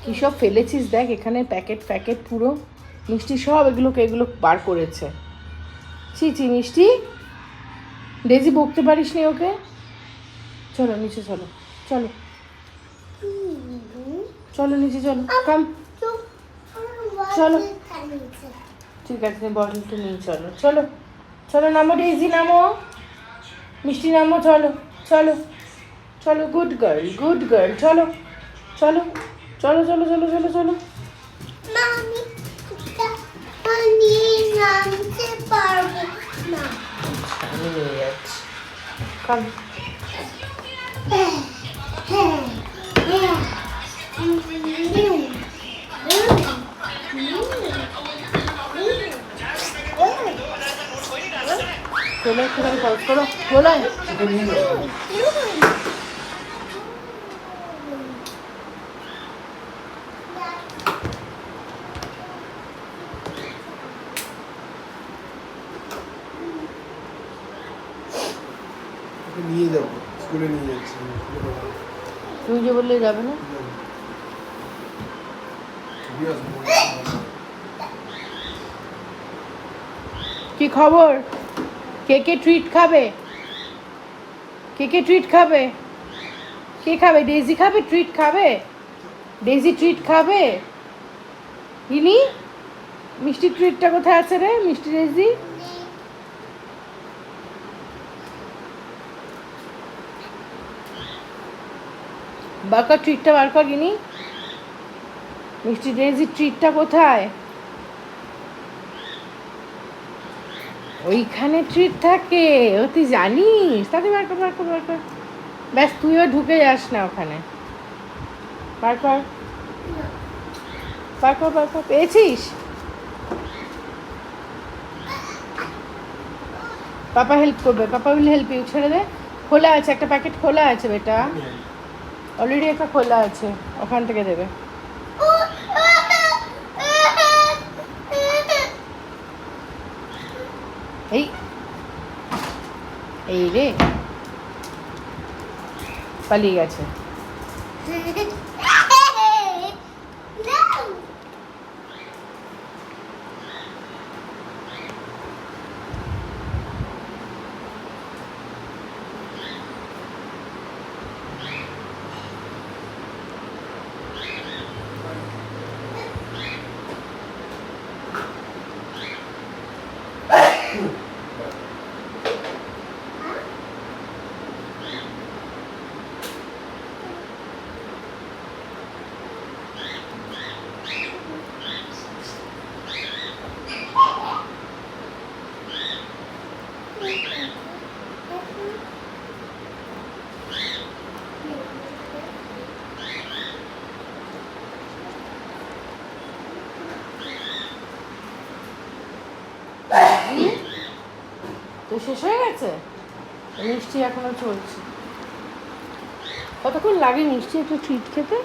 কী সব ফেলেছিস দেখ, এখানে প্যাকেট প্যাকেট পুরো মিষ্টি সব এগুলো বার করেছে। ছি ছি মিষ্টি, ডেজি বকতে পারিস নি ওকে। চলো নিচে চলো, চলো চলো নিচে চলো, কাম চলো। ঠিক আছে বটলটা নিয়ে চলো, চলো চলো নামো ডেজি নামো, মিষ্টি নামো, চলো চলো চলো, গুড গার্ল গুড গার্ল, চলো চলো চলো চলো চলো চলো চলো। আমি নামতে পারবো না। আমি নিয়ে যাচ্ছি, কাম। চলো একটুখানি পজ করো, বলো। নিয়ে যাবো, স্কুলে নিয়ে যাচ্ছি। তুমি যে বললে যাবে না। কি খবর? কে কে ট্রিট খাবে? কে কে ট্রিট খাবে? কে খাবে? ডেজি খাবে? ট্রিট খাবে? ডেজি ট্রিট খাবে? ইনি মিষ্টি ট্রিটটা কোথায় আছে রে মিষ্টি ডেজি? বার কর ট্রিটটা, বার কর ইনি। মিষ্টি ডেজি ট্রিটটা কোথায়? ওইখানে ট্রিট থাকে, ও তুই জানিস? তাতে বার কর বার কর বার কর। ব্যাস তুইও ঢুকে যাস না ওখানে। বার কর বার কর বার কর। পেয়েছিস? পাপা হেল্প করবে, পাপা উইল হেল্প ইউ। ছেড়ে দে, খোলা আছে একটা প্যাকেট, খোলা আছে বেটা, অলরেডি একটা খোলা আছে, ওখান থেকে দেবে। এই এই রে পালিয়ে গেছে। তো শেষ হয়ে গেছে? মিষ্টি এখনো চলছে। কতক্ষণ লাগে মিষ্টি একটা ট্রিট খেতে?